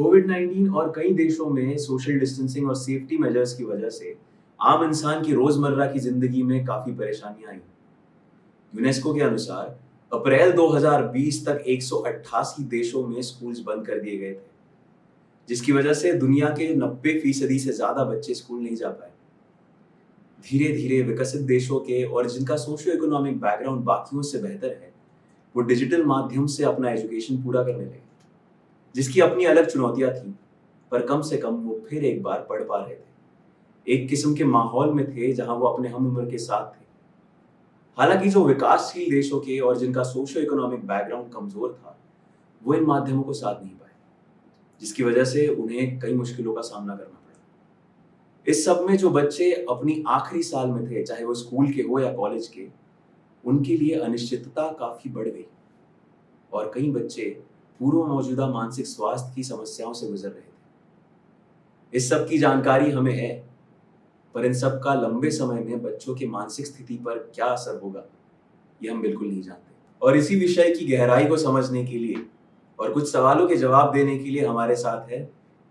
कोविड-19 और कई देशों में सोशल डिस्टेंसिंग और सेफ्टी मेजर्स की वजह से आम इंसान की रोजमर्रा की जिंदगी में काफी परेशानियां आई। यूनेस्को के अनुसार अप्रैल 2020 तक 188 देशों में स्कूल्स बंद कर दिए गए थे, जिसकी वजह से दुनिया के 90% से ज्यादा बच्चे स्कूल नहीं जा पाए। धीरे धीरे विकसित देशों के और जिनका सोशियो इकोनॉमिक बैकग्राउंड बाकियों से बेहतर है, वो डिजिटल माध्यम से अपना एजुकेशन पूरा करने लगे, जिसकी अपनी अलग चुनौतियां थी, पर कम से कम वो फिर एक बार पढ़ पा रहे थे। एक किस्म के माहौल में थे जहां वो अपने हम उम्र के साथ थे। हालांकि जो विकासशील देशों के और जिनका सोशियो इकोनॉमिक बैकग्राउंड कमजोर था, वो इन माध्यमों को साथ नहीं पाए, जिसकी वजह से उन्हें कई मुश्किलों का सामना करना पड़ा। इस सब में जो बच्चे अपनी आखिरी साल में थे, चाहे वो स्कूल के हो या कॉलेज के, उनके लिए अनिश्चितता काफी बढ़ गई और कई बच्चे पूर्व मौजूदा मानसिक स्वास्थ्य की समस्याओं से गुजर रहे थे। इस सब की जानकारी हमें है, पर इन सब का लंबे समय में बच्चों की मानसिक स्थिति पर क्या असर होगा, ये हम बिल्कुल नहीं जानते। और इसी विषय की गहराई को समझने के लिए और कुछ सवालों के जवाब देने के लिए हमारे साथ है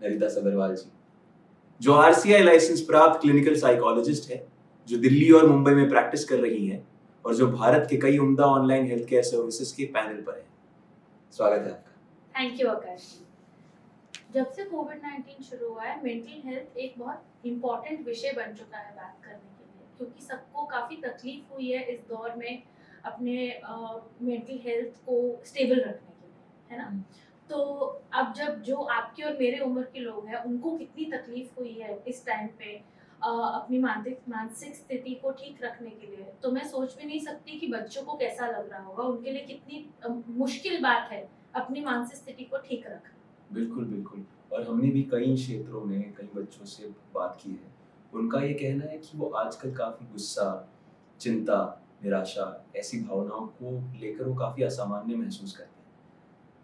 नरिता सगरवाल जी, जो आरसीआई लाइसेंस प्राप्त क्लिनिकल साइकोलॉजिस्ट है, जो दिल्ली और मुंबई में प्रैक्टिस कर रही हैं और जो भारत के कई उम्दा ऑनलाइन हेल्थ केयर सर्विसेज के पैनल पर है। स्वागत है आपका। थैंक यू आकाश जी। जब से कोविड-19 शुरू हुआ है, मेंटल हेल्थ एक बहुत इम्पोर्टेंट विषय बन चुका है बात करने के लिए, क्योंकि सबको काफ़ी तकलीफ हुई है इस दौर में अपने मेंटल हेल्थ को स्टेबल रखने के लिए, है ना? तो अब जब जो आपकी और मेरे उम्र के लोग हैं, उनको कितनी तकलीफ हुई है इस टाइम पे अपनी मानसिक स्थिति को ठीक रखने के लिए, तो मैं सोच भी नहीं सकती कि बच्चों को कैसा लग रहा होगा, उनके लिए कितनी मुश्किल बात है अपनी मानसिक स्थिति को ठीक रखना। बिल्कुल बिल्कुल। और हमने भी कई क्षेत्रों में कई बच्चों से बात की है। उनका ये कहना है कि वो आजकल काफी गुस्सा, चिंता, निराशा, ऐसी भावनाओं को लेकर वो काफी असामान्य महसूस करते हैं।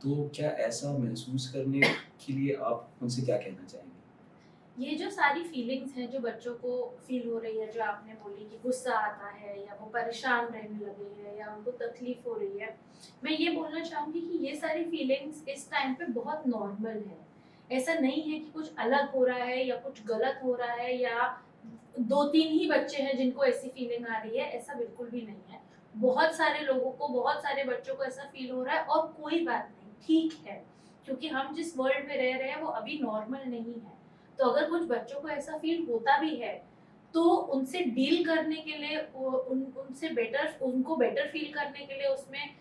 तो क्या ऐसा महसूस करने के लिए आप उनसे क्या कहना चाहेंगे? ये जो सारी फीलिंग्स हैं जो बच्चों को फील हो रही है, जो आपने बोली कि गुस्सा आता है या वो परेशान रहने लगे हैं या उनको तकलीफ हो रही है, मैं ये बोलना चाहूँगी कि ये सारी फीलिंग्स इस टाइम पे बहुत नॉर्मल है। ऐसा नहीं है कि कुछ अलग हो रहा है या कुछ गलत हो रहा है या 2-3 ही बच्चे हैं जिनको ऐसी फीलिंग आ रही है, ऐसा बिल्कुल भी नहीं है। बहुत सारे लोगों को, बहुत सारे बच्चों को ऐसा फील हो रहा है और कोई बात नहीं, ठीक है। क्योंकि हम जिस वर्ल्ड में रह रहे हैं वो अभी नॉर्मल नहीं है। तो अगर कुछ बच्चों को ऐसा फील होता भी है, तो उनसे डील करने के लिए उनको बेटर फील करने के लिए उसमें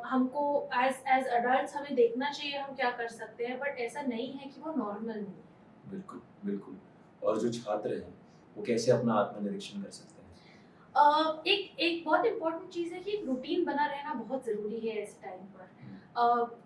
हमको एज अडल्ट्स हमें देखना चाहिए हम क्या कर सकते हैं, बट ऐसा नहीं है कि वो नॉर्मल नहीं है। बिल्कुल बिल्कुल। और जो छात्र हैं, वो कैसे अपना आत्मनिरीक्षण कर सकते हैं? एक एक बहुत इम्पोर्टेंट चीज़ है कि रूटीन बना रहना बहुत ज़रूरी है इस टाइम पर।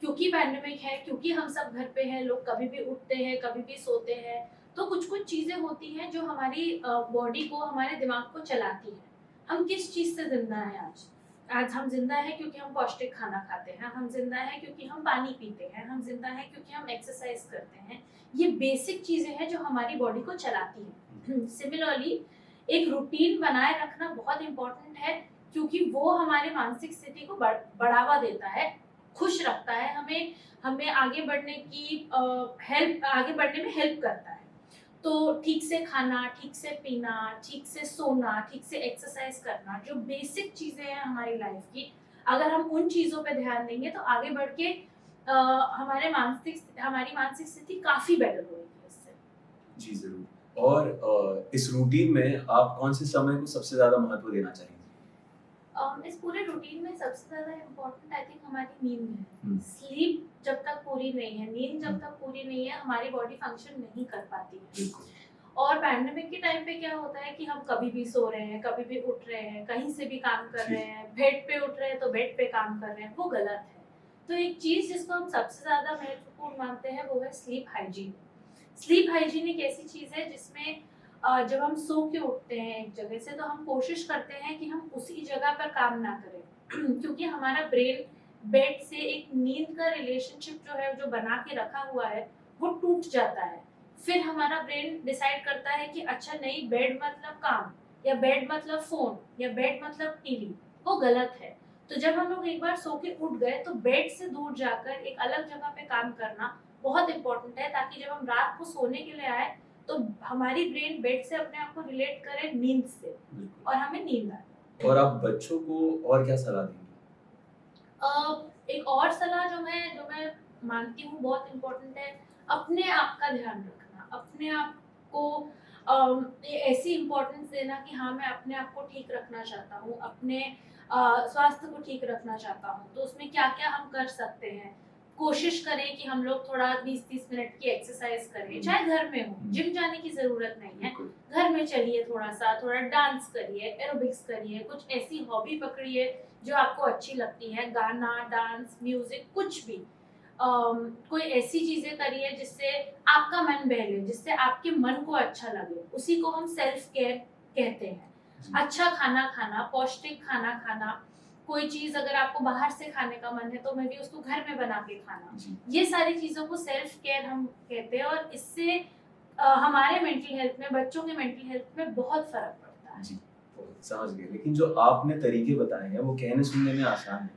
क्योंकि पैंडेमिक है, क्योंकि हम सब घर पे हैं, लोग कभी भी उठते हैं, कभी भी सोते हैं, तो कुछ-कुछ चीज़ें होती हैं जो हमारी बॉडी को, हमारे दिमाग को चलाती हैं। हम किस चीज़ से ज़िंदा हैं आज? आज हम ज़िंदा हैं क्योंकि हम पौष्टिक खाना खाते हैं, हम ज़िंदा हैं क्योंकि हम पानी पीते हैं, हम ज़िंदा हैं क्योंकि हम एक्सरसाइज़ करते हैं। ये बेसिक चीज़ें हैं जो हमारी बॉडी को चलाती हैं। सिमिलरली एक रूटीन बनाए रखना बहुत इम्पोर्टेंट है, क्योंकि वो हमारे मानसिक स्थिति को बढ़ावा देता है, खुश रखता है, हमें हमें आगे बढ़ने में हेल्प करता है। तो ठीक से खाना, ठीक से पीना, ठीक से सोना, ठीक से एक्सरसाइज करना, जो बेसिक चीज़ें हैं हमारी लाइफ की, अगर हम उन चीज़ों पे ध्यान देंगे तो आगे बढ़ के हमारी मानसिक स्थिति काफ़ी बेटर होगी इससे। जी ज़रूर। और इस रूटीन में आप कौन से समय को सबसे ज़्यादा महत्व देना चाहेंगे? इस पूरे रूटीन में सबसे ज़्यादा इम्पोर्टेंट आई थिंक हमारी नींद है। हुँ। स्लीप जब तक पूरी नहीं है, नींद जब तक पूरी नहीं है, हमारी बॉडी फंक्शन नहीं कर पाती है। बिल्कुल। और पैंडेमिक के टाइम पे क्या होता है कि हम कभी भी सो रहे हैं, कभी भी उठ रहे हैं, कहीं से भी काम कर रहे हैं, बेड पे उठ रहे हैं तो बेड पे काम कर रहे हैं, वो गलत है। तो एक चीज़ जिसको हम सबसे ज़्यादा महत्वपूर्ण मानते हैं वो है स्लीप हाइजीन। स्लीप हाइजीन एक ऐसी चीज़ है जिसमें जब हम सो के उठते हैं एक जगह से, तो हम कोशिश करते हैं कि हम उसी जगह पर काम ना करें क्योंकि हमारा ब्रेन बेड से एक नींद का रिलेशनशिप जो है, जो बना के रखा हुआ है, वो टूट जाता है। फिर हमारा ब्रेन डिसाइड करता है कि अच्छा नहीं, बेड मतलब काम, या बेड मतलब फ़ोन, या बेड मतलब टीवी, वो गलत है। तो जब हम लोग एक बार सो के उठ गए तो बेड से दूर जाकर एक अलग जगह पे काम करना बहुत इंपॉर्टेंट है, ताकि जब हम रात को सोने के लिए आए तो हमारी ब्रेन बेड से अपने आप को रिलेट करे नींद से बिल्कुल। और हमें नींद आए। और आप बच्चों को और क्या सलाह देंगी? एक और सलाह जो मैं मानती हूँ बहुत इम्पोर्टेंट है, अपने आप का ध्यान रखना, अपने आप को ऐसी इम्पोर्टेंस देना कि हाँ, मैं अपने आप को ठीक रखना चाहता हूँ, अपने स्वास्थ्य को ठीक रखना चाहता हूँ, तो उसमें क्या क्या हम कर सकते हैं। कोशिश करें कि हम लोग थोड़ा 20-30 मिनट की एक्सरसाइज करें, चाहे घर में हो, जिम जाने की ज़रूरत नहीं है, बिल्कुल। घर में चलिए, थोड़ा डांस करिए, एरोबिक्स करिए, कुछ ऐसी हॉबी पकड़िए जो आपको अच्छी लगती है, गाना, डांस, म्यूजिक, कुछ भी। कोई ऐसी चीजें करिए जिससे आपका मन बहले, जिससे आपके मन को अच्छा लगे, उसी को हम सेल्फ केयर कहते हैं। जी। अच्छा खाना खाना, पौष्टिक खाना खाना, कोई चीज अगर आपको बाहर से खाने का मन है तो मैं भी उसको घर में बना के खाना, जी। ये सारी चीजों को सेल्फ केयर हम कहते हैं, और इससे हमारे मेंटल हेल्थ में, बच्चों के मेंटल हेल्थ में बहुत फर्क पड़ता है। जी, तो समझ गए। लेकिन जो आपने तरीके बताए हैं वो कहने सुनने में आसान है,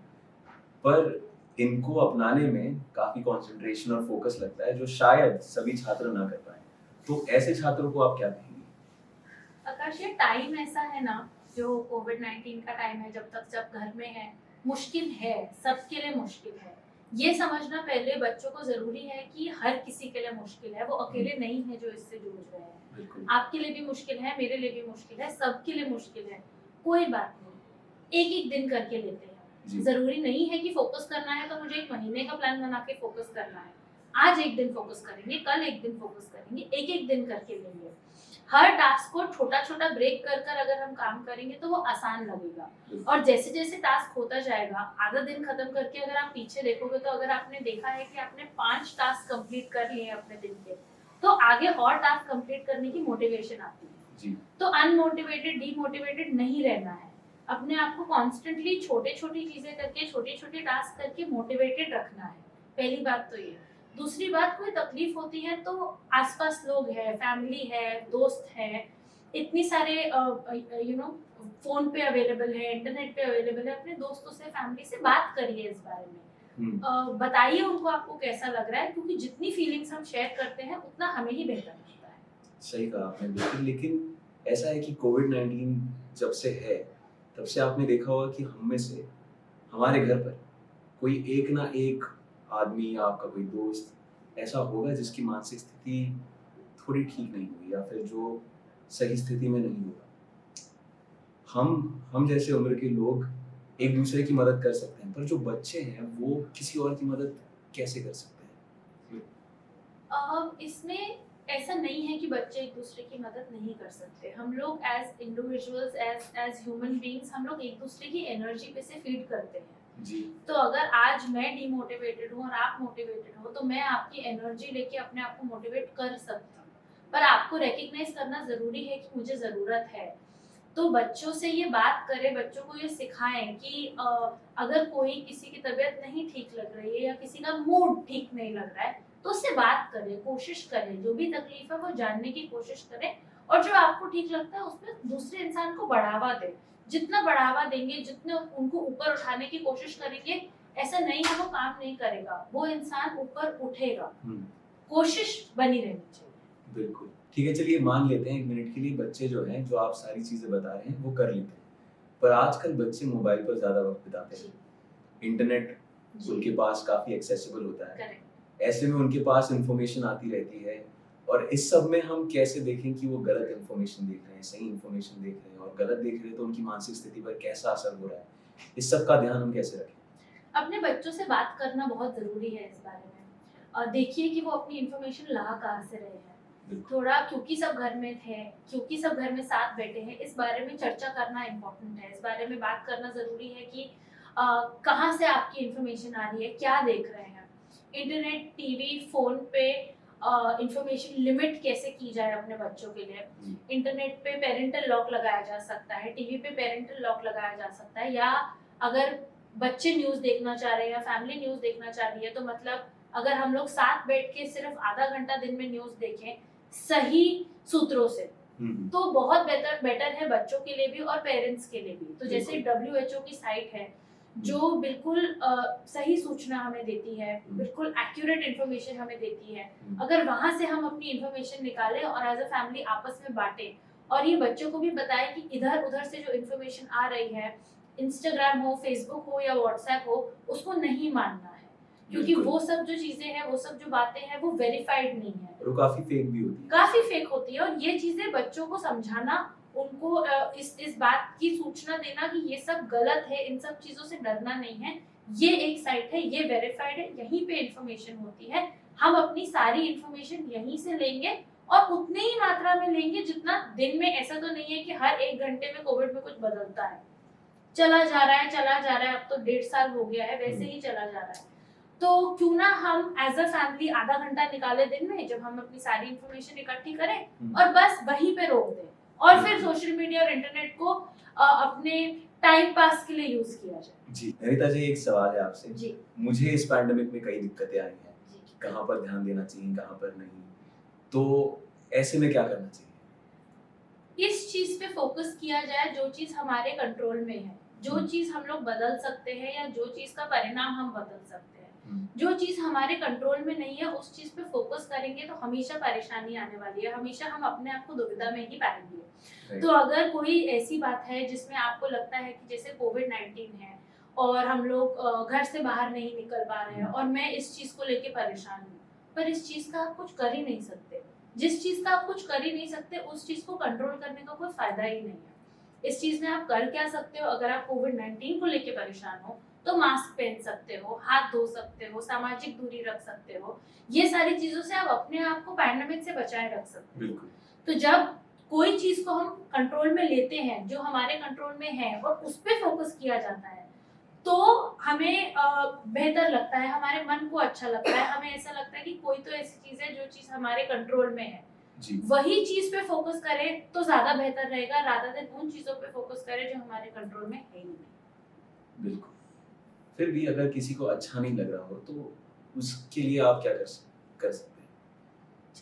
पर इनको अपनाने में काफी कंसंट्रेशन और फोकस लगता है, जो शायद सभी छात्र ना कर पाए। तो ऐसे छात्रों को आप क्या कहेंगे? आकाश, ये टाइम ऐसा है ना, जो कोविड-19 का टाइम है, जब तक सब घर में है, मुश्किल है, सबके लिए मुश्किल है। ये समझना पहले बच्चों को ज़रूरी है कि हर किसी के लिए मुश्किल है, वो अकेले नहीं है जो इससे जूझ रहे हैं। बिल्कुल। आपके लिए भी मुश्किल है, मेरे लिए भी मुश्किल है, सबके लिए मुश्किल है। कोई बात नहीं, एक-एक दिन करके लेते हैं। जी। ज़रूरी नहीं है कि फोकस करना है तो मुझे 1 महीने का प्लान बना के फोकस करना है। आज एक दिन फोकस करेंगे, कल एक दिन फोकस करेंगे, एक-एक दिन करके लेंगे। हर टास्क को छोटा-छोटा ब्रेक कर कर अगर हम काम करेंगे तो वो आसान लगेगा, और जैसे-जैसे टास्क होता जाएगा, आधा दिन खत्म करके अगर आप पीछे देखोगे तो अगर आपने देखा है कि आपने 5 टास्क कंप्लीट कर लिए हैं अपने दिन के, तो आगे और टास्क कंप्लीट करने की मोटिवेशन आती है। जी। तो अनमोटिवेटेड, डीमोटिवेटेड नहीं रहना है। अपने आप को कॉन्स्टेंटली छोटे-छोटी चीज़ें करके, छोटे-छोटे टास्क करके मोटिवेटेड रखना है। पहली बात तो ये। दूसरी बात, कोई तकलीफ होती है तो आसपास लोग हैं, फैमिली है, दोस्त हैं, इतनी सारे फ़ोन पे अवेलेबल है, इंटरनेट पे अवेलेबल है, अपने दोस्तों से, फैमिली से बात करिए इस बारे में। बताइए उनको आपको कैसा लग रहा है, क्योंकि जितनी फीलिंग्स हम शेयर करते हैं उतना हमें ही बेहतर लगता है। सही कहा आपने बिल्कुल। लेकिन ऐसा है कि कोविड-19 जब से है, तब से आपने देखा होगा कि हम में से हमारे घर पर कोई एक ना एक आदमी या आपका कोई दोस्त ऐसा होगा जिसकी मानसिक स्थिति थोड़ी ठीक नहीं हुई या फिर जो सही स्थिति में नहीं होगा। हम जैसे उम्र के लोग एक दूसरे की मदद कर सकते हैं, पर जो बच्चे हैं वो किसी और की मदद कैसे कर सकते हैं? इसमें ऐसा नहीं है कि बच्चे एक दूसरे की मदद नहीं कर सकते। हम लोग as individuals, as human beings, हम लोग एक दूसरे की एनर्जी पे से फीड करते हैं। जी। तो अगर आज मैं डीमोटिवेटेड हूँ और आप मोटिवेटेड हो, तो मैं आपकी एनर्जी लेके अपने आप को मोटिवेट कर सकती हूँ, पर आपको रिकग्नाइज करना ज़रूरी है कि मुझे ज़रूरत है। तो बच्चों से ये बात करें, बच्चों को ये सिखाएं कि अगर कोई किसी की तबीयत नहीं ठीक लग रही है या किसी का मूड ठीक नहीं लग रहा है, तो उससे बात करें, कोशिश करें, जो भी तकलीफ है वो जानने की कोशिश करें, और जो आपको ठीक लगता है उसमें दूसरे इंसान को बढ़ावा दें। जितना बढ़ावा देंगे, जितने उनको ऊपर उठाने की कोशिश करेंगे, ऐसा नहीं है वो काम नहीं करेगा, वो इंसान ऊपर उठेगा। कोशिश बनी रहनी चाहिए। बिल्कुल। ठीक है, चलिए मान लेते हैं 1 मिनट के लिए बच्चे जो हैं, जो आप सारी चीज़ें बता रहे हैं वो कर लेते हैं। पर आजकल बच्चे मोबाइल पर ज़्यादा वक़्त बिताते हैं। इंटरनेट उनके पास काफ़ी एक्सेसिबल होता है। करेक्ट। ऐसे में उनके पास इन्फॉर्मेशन आती रहती है, और इस सब में हम कैसे देखें कि वो गलत इन्फॉर्मेशन देख रहे हैं, सही इन्फॉर्मेशन देख रहे हैं, और गलत देख रहे हैं तो उनकी मानसिक स्थिति पर कैसा असर हो रहा है? इस सब का ध्यान हम कैसे रखें? अपने बच्चों से बात करना बहुत ज़रूरी है इस बारे में। देखिए कि वो अपनी इन्फॉर्मेशन ला कहाँ से रहे हैं। थोड़ा, क्योंकि सब घर में थे, क्योंकि सब घर में साथ बैठे हैं, इस बारे में चर्चा करना इम्पोर्टेंट है। इस बारे में बात करना ज़रूरी है कि कहाँ से आपकी इन्फॉर्मेशन आ रही है, क्या देख रहे हैं। इंटरनेट, टीवी, फ़ोन पे इन्फॉर्मेशन लिमिट कैसे की जाए अपने बच्चों के लिए। इंटरनेट पे पेरेंटल लॉक लगाया जा सकता है, टीवी पे पेरेंटल लॉक लगाया जा सकता है, या अगर बच्चे न्यूज़ देखना चाह रहे हैं या फैमिली न्यूज़ देखना चाह रही है, तो मतलब अगर हम लोग साथ बैठ के सिर्फ आधा घंटा दिन में न्यूज़ देखें सही सूत्रों से, तो बहुत बेटर है बच्चों के लिए भी और पेरेंट्स के लिए भी। तो जैसे WHO की साइट है, जो बिल्कुल सही सूचना हमें देती है, बिल्कुल एक्यूरेट इन्फॉर्मेशन हमें देती है, अगर वहां से हम अपनी इन्फॉर्मेशन निकालें और एज अ फैमिली आपस में बांटें और ये बच्चों को भी बताएं कि इधर उधर से जो इन्फॉर्मेशन आ रही है, इंस्टाग्राम हो, फेसबुक हो या व्हाट्सएप हो, उसको नहीं मानना है, क्योंकि बिल्कुल। वो सब जो चीजें हैं, वो सब जो बातें हैं, वो वेरीफाइड नहीं है, और वो काफी फेक भी होती है। काफी फेक होती है। और ये चीजें बच्चों को समझाना, उनको इस बात की सूचना देना कि ये सब गलत है, इन सब चीजों से डरना नहीं है, ये एक साइट है, ये वेरीफाइड है, यहीं पे इंफॉर्मेशन होती है, हम अपनी सारी इंफॉर्मेशन यहीं से लेंगे और उतनी ही मात्रा में लेंगे जितना दिन में। ऐसा तो नहीं है कि हर 1 घंटे में कोविड में कुछ बदलता है, चला जा रहा है चला जा रहा है, अब तो 1.5 साल हो गया है, वैसे ही चला जा रहा है। तो क्यों ना हम एज अ फैमिली आधा घंटा निकाले दिन में, जब हम अपनी सारी इंफॉर्मेशन इकट्ठी करें और बस वहीं पे रोक दें, और फिर सोशल मीडिया और इंटरनेट को अपने टाइम पास के लिए यूज किया जाए। जी नैनीता जी, एक सवाल है आपसे। जी मुझे इस पैंडेमिक में कई दिक्कतें आई हैं, जी कहाँ पर ध्यान देना चाहिए, कहाँ पर नहीं, तो ऐसे में क्या करना चाहिए? इस चीज पे फोकस किया जाए जो चीज हमारे कंट्रोल में है, जो चीज हम लोग बदल सकते हैं या जो चीज का परिणाम हम बदल सकते हैं। जो चीज हमारे कंट्रोल में नहीं है, उस चीज पे फोकस करेंगे तो हमेशा परेशानी आने वाली है, हमेशा हम अपने आप को दुविधा में ही पाएंगे। तो अगर कोई ऐसी बात है जिसमें आपको लगता है कि जैसे कोविड-19 है और हम लोग घर से बाहर नहीं निकल पा रहे हैं और मैं इस चीज को लेके परेशान हूँ, पर इस चीज का आप कुछ कर ही नहीं सकते। जिस चीज का आप कुछ कर ही नहीं सकते, उस चीज को कंट्रोल करने का कोई फायदा ही नहीं है। इस चीज में आप कर क्या सकते हो? अगर आप कोविड-19 को लेके परेशान हो तो मास्क पहन सकते हो, हाथ धो सकते हो, सामाजिक दूरी रख सकते हो, ये सारी चीजों से आप अपने आप को पैंडेमिक से बचाए रख सकते हो। बिल्कुल। तो जब कोई चीज को हम कंट्रोल में लेते हैं, जो हमारे कंट्रोल में है, और उस पे फोकस किया जाता है, तो हमें बेहतर लगता है, हमारे मन को अच्छा लगता है, हमें ऐसा लगता है कि कोई तो ऐसी चीज है जो चीज हमारे कंट्रोल में है, जी वही चीज पे फोकस करें तो ज्यादा बेहतर रहेगा, रादर देन उन चीजों पे फोकस करें जो हमारे कंट्रोल में है ही नहीं। बिल्कुल। फिर भी अगर किसी को अच्छा नहीं लग रहा हो तो उसके लिए आप क्या कर सकते हैं?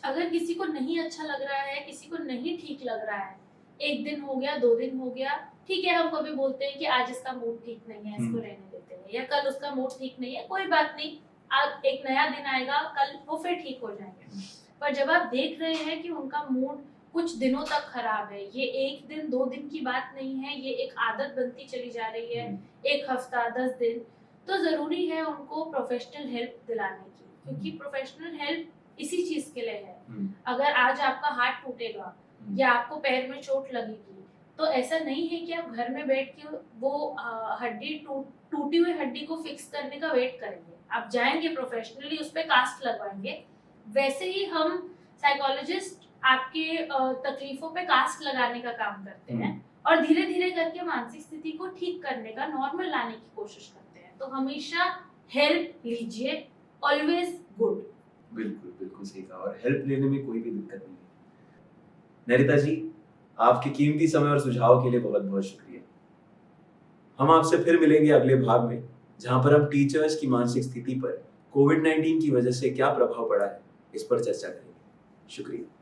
अगर किसी को नहीं अच्छा लग रहा है, किसी को नहीं ठीक लग रहा है, 1 दिन हो गया, 2 दिन हो गया, ठीक है, हम कभी बोलते हैं कि आज इसका मूड ठीक नहीं है, इसको रहने देते हैं, या कल उसका मूड ठीक नहीं है, कोई बात नहीं, आज एक नया दिन आएगा, कल वो फिर ठीक हो जाएंगे। पर जब आप देख रहे हैं कि उनका मूड कुछ दिनों तक खराब है, ये 1 दिन 2 दिन की बात नहीं है, ये एक आदत बनती चली जा रही है, 1 हफ्ता 10 दिन, तो जरूरी है उनको प्रोफेशनल हेल्प दिलाने की, क्योंकि प्रोफेशनल हेल्प इसी चीज के लिए है। अगर आज आपका हाथ टूटेगा या आपको पैर में चोट लगेगी, तो ऐसा नहीं है कि आप घर में बैठ के वो हड्डी टूटी हुई हड्डी को फिक्स करने का वेट करेंगे, आप जाएंगे प्रोफेशनली, उस पर कास्ट लगवाएंगे। वैसे ही हम साइकोलॉजिस्ट आपके तकलीफों पे कास्ट लगाने का काम करते हैं और धीरे धीरे करके मानसिक स्थिति को ठीक करने का, नॉर्मल लाने की कोशिश करते हैं। तो हमेशा हेल्प लीजिए, ऑलवेज गुड। बिल्कुल बिल्कुल सही कहा, और हेल्प लेने में कोई भी दिक्कत नहीं है। नैनीता जी, आपके कीमती समय और सुझाव के लिए बहुत बहुत शुक्रिया। हम आपसे फिर मिलेंगे अगले भाग में, जहां पर हम टीचर्स की मानसिक स्थिति पर कोविड-19 की वजह से क्या प्रभाव पड़ा है, इस पर चर्चा करेंगे। शुक्रिया।